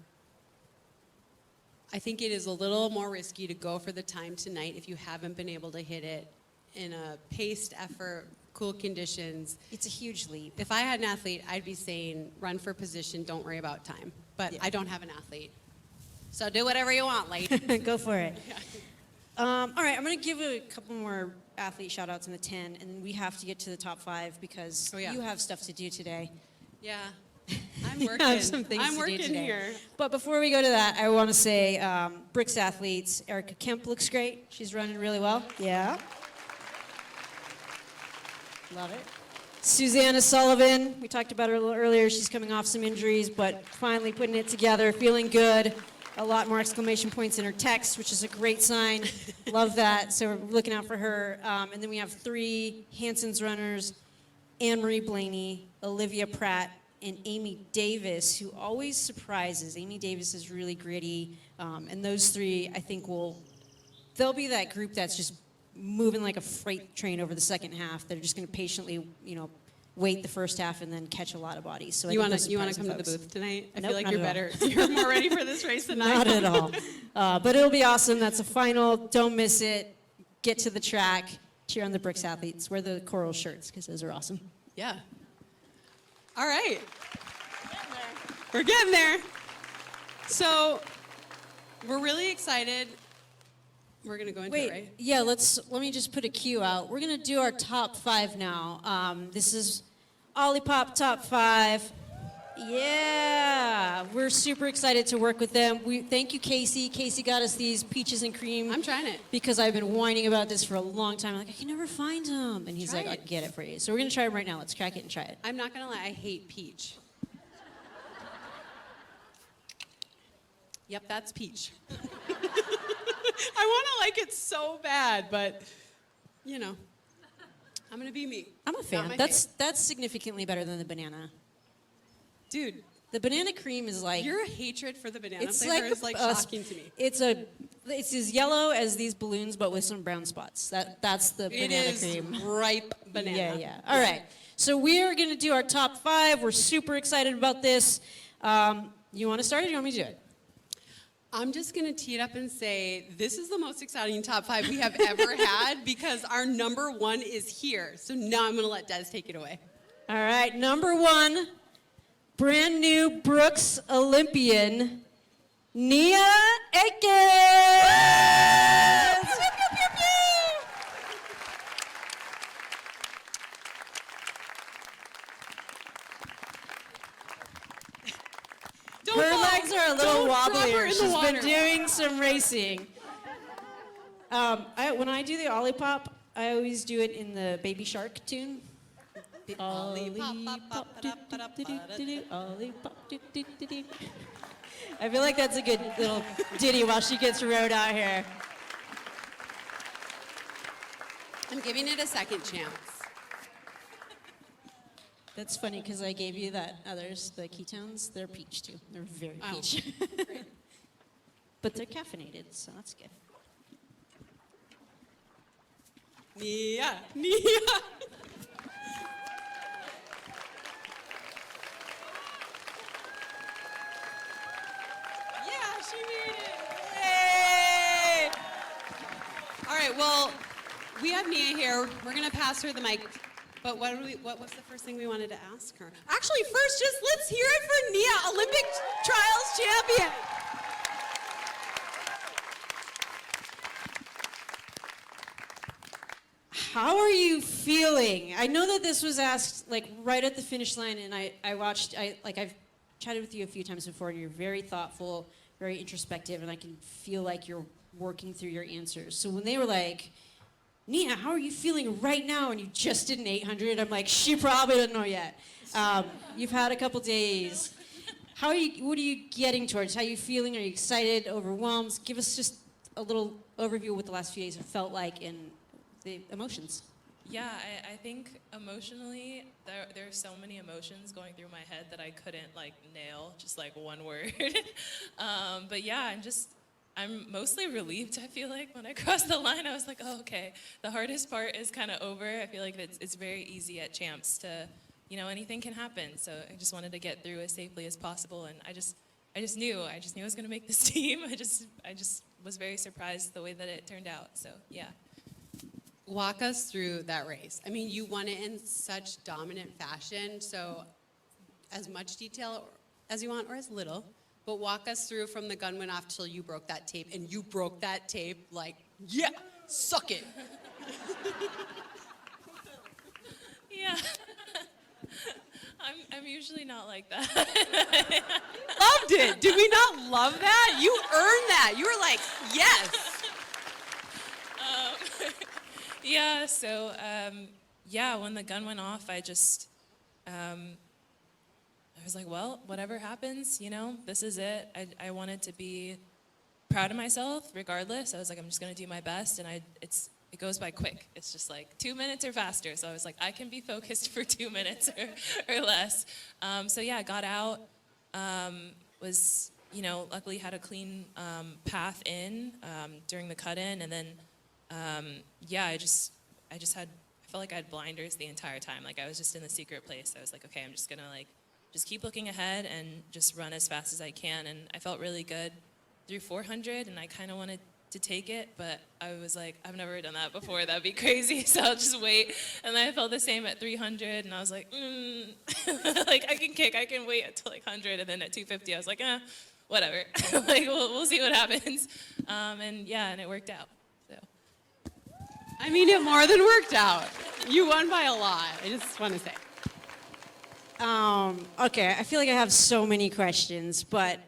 I think it is a little more risky to go for the time tonight if you haven't been able to hit it in a paced effort, cool conditions. It's a huge leap. If I had an athlete, I'd be saying run for position, don't worry about time. But I don't have an athlete. So do whatever you want, lady. Go for it. All right, I'm going to give a couple more athlete shout-outs in the 10, and then we have to get to the top 5 because you have stuff to do today. Yeah. I'm You working. have some things I'm to do working today. here. But before we go to that, I want to say Bricks athletes, Erica Kemp looks great. She's running really well. Yeah. Love it. Susanna Sullivan, we talked about her a little earlier. She's coming off some injuries, but finally putting it together, feeling good. A lot more exclamation points in her text, which is a great sign. Love that. So we're looking out for her. And then we have 3 Hanson's runners, Anne-Marie Blaney, Olivia Pratt, and Amy Davis, who always surprises. Amy Davis is really gritty. And those 3, I think, they'll be that group that's just moving like a freight train over the second half. They're just going to patiently, wait the first half and then catch a lot of bodies. So You want to come to the booth tonight? I Nope, feel like not you're at all. better. You're more ready for this race than I Not am. at all. But it'll be awesome. That's a final. Don't miss it. Get to the track. Cheer on the Bricks athletes. Wear the coral shirts because those are awesome. Yeah. All right. We're getting there. So we're really excited. We're going to go into it, right? Yeah, let me just put a cue out. We're going to do our top 5 now. This is Olipop top 5. Yeah, we're super excited to work with them. Thank you, Casey. Casey got us these peaches and cream. I'm trying it. Because I've been whining about this for a long time. I'm like, I can never find them. And he's Try like, I it. can get it for you. So we're going to try them right now. Let's crack it and try it. I'm not going to lie. I hate peach. Yep, that's peach. I want to like it so bad, but, I'm going to be me. I'm a fan. That's significantly better than the banana. Dude, The banana cream is like... your hatred for the banana It's flavor like is like a- shocking to me. It's as yellow as these balloons, but with some brown spots. That's the It banana is cream. ripe banana. Yeah. All right. So we are going to do our top 5. We're super excited about this. You want to start, or do you want me to do it? I'm just going to tee it up and say this is the most exciting top 5 we have ever had because our number 1 is here. So now I'm going to let Des take it away. All right. Number 1, brand new Brooks Olympian, Nia Akins. Don't Her fall. legs are a little Don't drop her wobblier. in the She's been water. doing some racing. When I do the Olipop, I always do it in the Baby Shark tune. Olipop, do-do-do-do-do-do, Olipop, do-do-do-do. I feel like that's a good little ditty while she gets rode out here. I'm giving it a second chance. That's funny because I gave you that others, the ketones. They're peach too. They're very Oh. peach. But they're caffeinated, so that's good. Nia. Yeah, she made it. Yay! All right, well, we have Nia here. We're going to pass her the mic. But what was the first thing we wanted to ask her? Actually, first, just let's hear it for Nia, Olympic trials champion. How are you feeling? I know that this was asked like right at the finish line, and I've chatted with you a few times before, and you're very thoughtful, very introspective, and I can feel like you're working through your answers. So when they were like, Nia, how are you feeling right now? And you just did an 800. I'm like, she probably doesn't know yet. You've had a couple days. What are you getting towards? How are you feeling? Are you excited, overwhelmed? Give us just a little overview of what the last few days have felt like in the emotions. Yeah, I think emotionally, there are so many emotions going through my head that I couldn't like nail just like one word. But yeah, I'm mostly relieved. I feel like when I crossed the line, I was like, oh, okay. The hardest part is kind of over. I feel like it's very easy at champs to, anything can happen. So I just wanted to get through as safely as possible, and I just knew I was gonna make this team. I just was very surprised the way that it turned out. So yeah. Walk us through that race. I mean, you won it in such dominant fashion, so as much detail as you want or as little, but walk us through from the gun went off till you broke that tape, and you broke that tape like, yeah, suck it. Yeah. I'm usually not like that. Loved it. Did we not love that? You earned that. You were like, yes. Yeah, so, when the gun went off, I was like, well, whatever happens, this is it. I wanted to be proud of myself regardless. I was like, I'm just going to do my best, and it goes by quick. It's just like 2 minutes or faster. So I was like, I can be focused for 2 minutes or less. I got out, luckily had a clean path in during the cut-in, and then I felt like I had blinders the entire time. Like I was just in the secret place. I was like, okay, I'm just gonna just keep looking ahead and just run as fast as I can. And I felt really good through 400, and I kind of wanted to take it, but I was like, I've never done that before. That'd be crazy. So I'll just wait. And then I felt the same at 300, and I was like, like I can wait until like 100, and then at 250, I was like, whatever. Like we'll see what happens. And it worked out. I mean, it more than worked out. You won by a lot. I just want to say. Okay, I feel like I have so many questions, but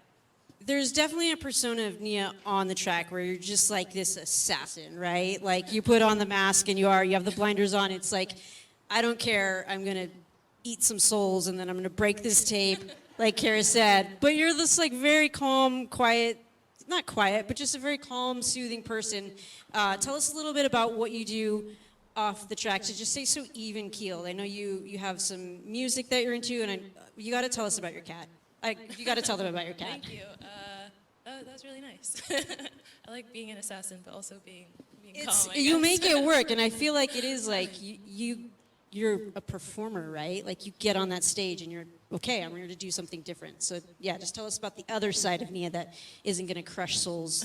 there's definitely a persona of Nia on the track where you're just like this assassin, right? Like you put on the mask and you have the blinders on. It's like, I don't care. I'm going to eat some souls and then I'm going to break this tape, like Kara said. But you're this like very calm, quiet, not quiet, but just a very calm, soothing person. Tell us a little bit about what you do off the track to just stay so even keeled. I know you have some music that you're into, and you got to tell us about your cat. You got to tell them about your cat. Thank you. That was really nice. I like being an assassin, but also being calm. You make it work, and I feel like it is like you're a performer, right? Like you get on that stage and you're okay. I'm here to do something different. So yeah, just tell us about the other side of Nia that isn't going to crush souls.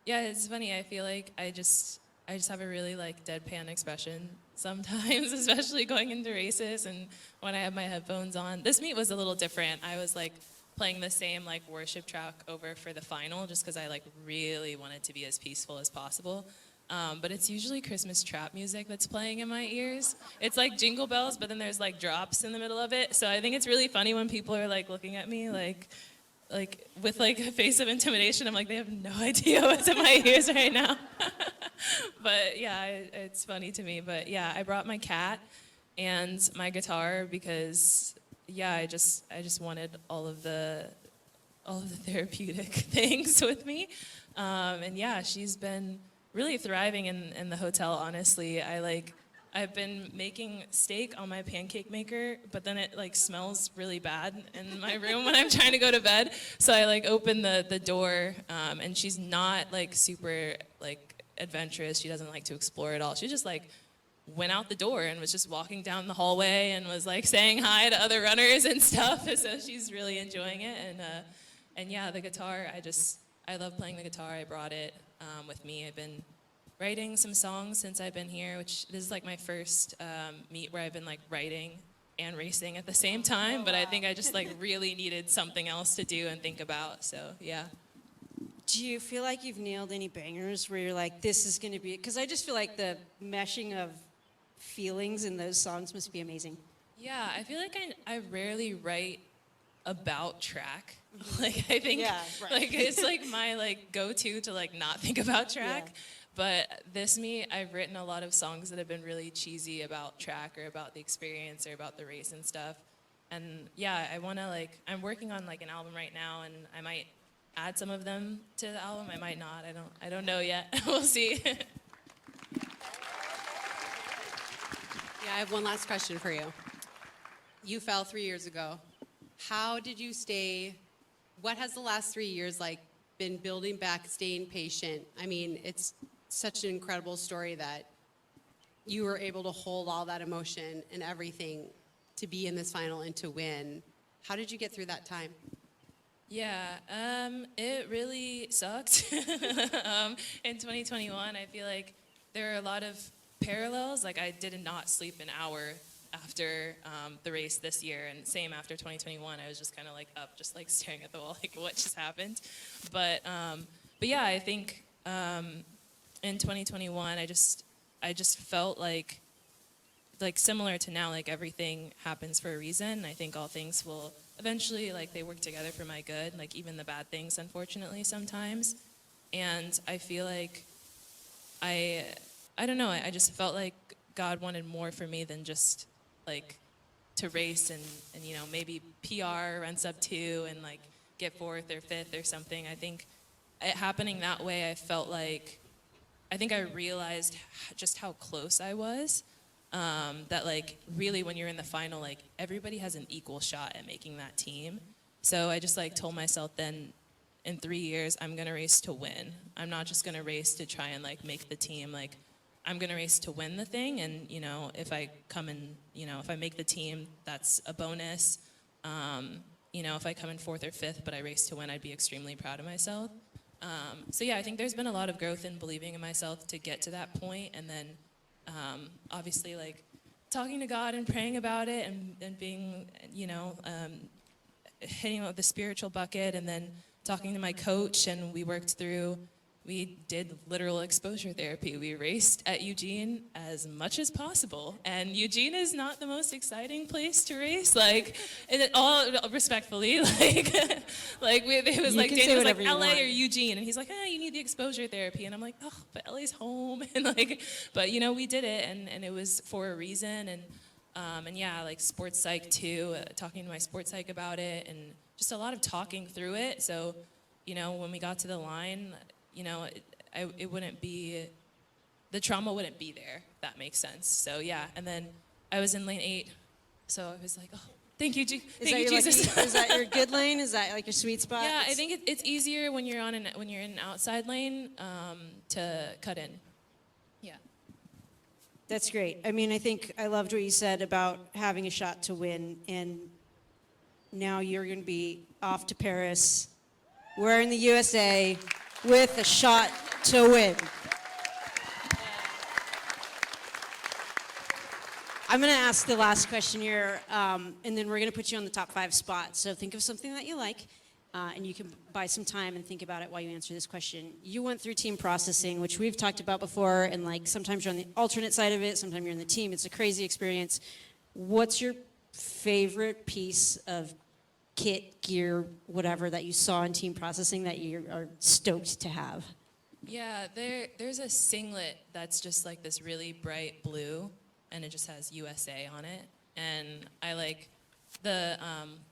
It's funny. I feel like I just have a really like deadpan expression sometimes, especially going into races and when I have my headphones on. This meet was a little different. I was like playing the same like worship track over for the final just because I like really wanted to be as peaceful as possible. But it's usually Christmas trap music that's playing in my ears. It's like jingle bells, but then there's like drops in the middle of it. So I think it's really funny when people are like looking at me like with like a face of intimidation. I'm like, they have no idea what's in my ears right now. But yeah, it's funny to me. But yeah, I brought my cat and my guitar because I just wanted all of the therapeutic things with me. She's been really thriving in the hotel, honestly. I've been making steak on my pancake maker, but then it like smells really bad in my room when I'm trying to go to bed. So I like open the door, and she's not like super like adventurous. She doesn't like to explore at all. She just like went out the door and was just walking down the hallway and was like saying hi to other runners and stuff. So she's really enjoying it. And the guitar, I love playing the guitar. I brought it with me. I've been writing some songs since I've been here, which this is like my first meet where I've been like writing and racing at the same time, but I think I just like really needed something else to do and think about, so yeah. Do you feel like you've nailed any bangers where you're like, this is going to be, because I just feel like the meshing of feelings in those songs must be amazing. Yeah, I feel like I rarely write about track. Like I think like it's like my like go-to to like not think about track. Yeah. But this meet, I've written a lot of songs that have been really cheesy about track or about the experience or about the race and stuff. And yeah, I want to like, I'm working on like an album right now, and I might add some of them to the album. I might not. I don't know yet. We'll see. Yeah, I have one last question for you. You fell 3 years ago. How did you stay? What has the last 3 years like been building back, staying patient? I mean, it's such an incredible story that you were able to hold all that emotion and everything to be in this final and to win. How did you get through that time? Yeah, it really sucked. In 2021, I feel like there are a lot of parallels. Like I did not sleep an hour after the race this year, and same after 2021. I was just kind of like up, just like staring at the wall, like what just happened. But yeah, I think in 2021, I just felt like similar to now, like everything happens for a reason. I think all things will eventually, like they work together for my good, like even the bad things, unfortunately, sometimes. And I feel like I don't know, I just felt like God wanted more for me than just like to race and you know, maybe PR, run sub 2 and like get 4th or 5th or something. I think it happening that way, I felt like, I think I realized just how close I was. That like really when you're in the final, like everybody has an equal shot at making that team. So I just like told myself then in 3 years, I'm gonna race to win. I'm not just gonna race to try and like make the team. Like I'm gonna race to win the thing. And you know, if I come in, you know, if I make the team, that's a bonus. You know, if I come in 4th or 5th, but I race to win, I'd be extremely proud of myself. So yeah, I think there's been a lot of growth in believing in myself to get to that point, and then obviously like talking to God and praying about it and being, you know, hitting with the spiritual bucket, and then talking to my coach, and we did literal exposure therapy. We raced at Eugene as much as possible, and Eugene is not the most exciting place to race. Like, all respectfully, like, it was like Daniel was like LA or Eugene, and he's like, you need the exposure therapy, and I'm like, oh, but LA's home, and like, but you know, we did it, and it was for a reason, and yeah, like sports psych too, talking to my sports psych about it, and just a lot of talking through it. So, you know, when we got to the line, you know, it wouldn't be, the trauma wouldn't be there, if that makes sense. So yeah, and then I was in lane 8, so I was like, oh, thank you, Jesus. Is that your good lane? Is that like your sweet spot? Yeah, I think it's easier when you're in an outside lane to cut in. Yeah. That's great. I mean, I think I loved what you said about having a shot to win, and now you're going to be off to Paris, wearing the USA, with a shot to win. I'm going to ask the last question here, and then we're going to put you on the top 5 spot. So think of something that you like, and you can buy some time and think about it while you answer this question. You went through team processing, which we've talked about before, and like sometimes you're on the alternate side of it, sometimes you're in the team. It's a crazy experience. What's your favorite piece of kit, gear, whatever that you saw in team processing that you are stoked to have? Yeah, there's a singlet that's just like this really bright blue, and it just has USA on it. And I like the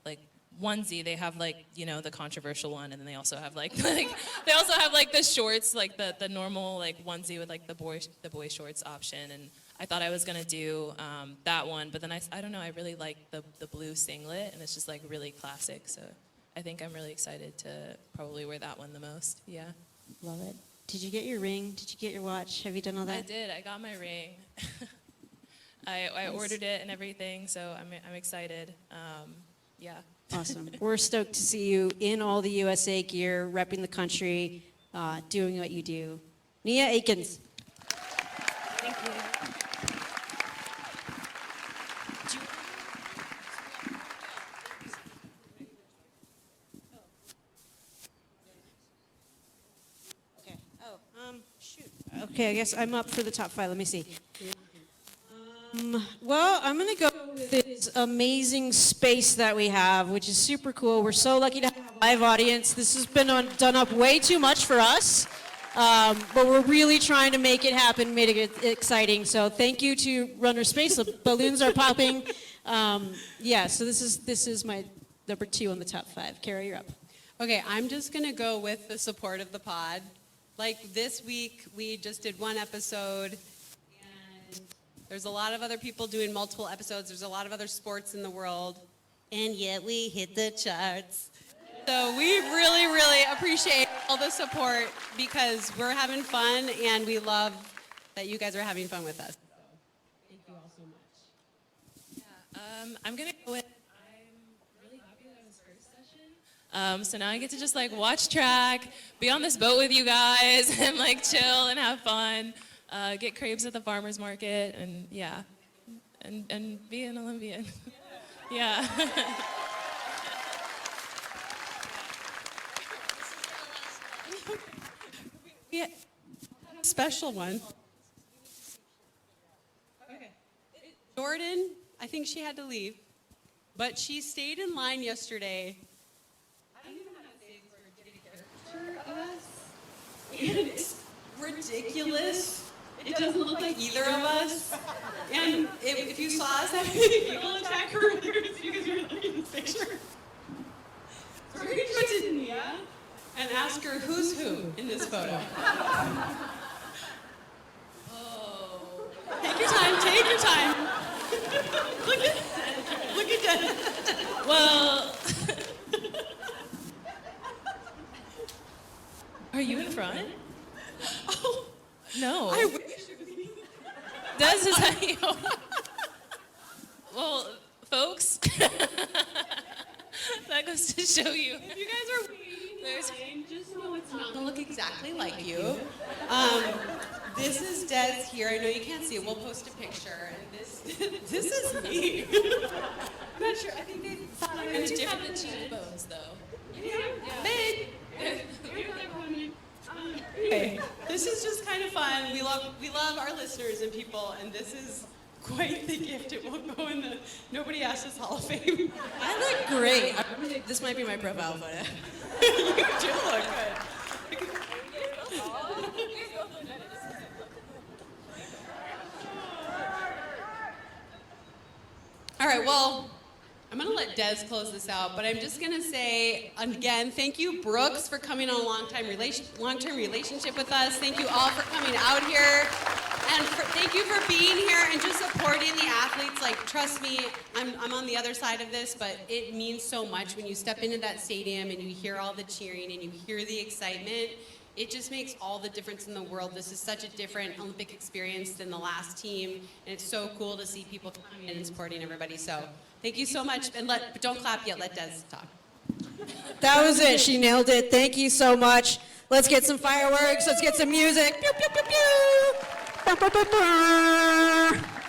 like onesie. They have like, you know, the controversial one, and then they also have like they also have like the shorts, like the normal like onesie with like the boy shorts option. And I thought I was gonna do that one, but then I don't know, I really like the blue singlet, and it's just like really classic. So I think I'm really excited to probably wear that one the most. Yeah. Love it. Did you get your ring? Did you get your watch? Have you done all that? I did. I got my ring. I ordered it and everything, so I'm excited. Yeah. Awesome. We're stoked to see you in all the USA gear, repping the country, doing what you do. Nia Akins. Thank you. Okay. Oh, shoot. Okay, I guess I'm up for the top 5. Let me see. Well, I'm going to go with this amazing space that we have, which is super cool. We're so lucky to have a live audience. This has been done up way too much for us, but we're really trying to make it happen, made it exciting. So thank you to RunnerSpace. The balloons are popping. Yeah, so this is my number 2 on the top 5. Kara, you're up. Okay, I'm just gonna go with the support of the pod. Like this week, we just did one episode, and there's a lot of other people doing multiple episodes. There's a lot of other sports in the world, and yet we hit the charts. So we really, really appreciate all the support because we're having fun, and we love that you guys are having fun with us. Thank you all so much. I'm gonna go with. I'm really happy that I was first session. So now I get to just like watch track, be on this boat with you guys, and like chill and have fun, get crepes at the farmers market, and yeah, and be an Olympian. Yeah. Yeah, special one. Okay. Jordan, I think she had to leave, but she stayed in line yesterday. I don't even know how to say this word. Did a caricature of us, and it's ridiculous. It doesn't look like either of us. And if you saw us having a giggle attack earlier, it's because we were looking at this picture. So we're going to go to Nia and ask her who's who in this photo. Oh. Take your time, take your time. Look at that. Well, are you in front? Oh, No. I wish it was me. Des, is that you? Well, folks, that goes to show you. If you guys are waiting, just know it's not gonna look exactly like you. This is Des here. I know you can't see it. We'll post a picture. And this is me. I'm not sure. I think they thought I was Different than cheekbones, though. Big. Okay. This is just kind of fun. We love our listeners and people, and this is quite the gift. It will go in the Nobody Asked Us Hall of Fame. I look great. This might be my profile photo. You do look good. All right, well, I'm going to let Des close this out, but I'm just going to say, again, thank you, Brooks, for coming on a long-term relationship with us. Thank you all for coming out here. And thank you for being here and just supporting the athletes. Like, trust me, I'm on the other side of this, but it means so much when you step into that stadium and you hear all the cheering and you hear the excitement. It just makes all the difference in the world. This is such a different Olympic experience than the last team, and it's so cool to see people coming in and supporting everybody. So thank you so much, and but don't clap yet. Let Des talk. That was it. She nailed it. Thank you so much. Let's get some fireworks. Let's get some music. Pew, pew, pew, pew. Ba, ba, ba, ba.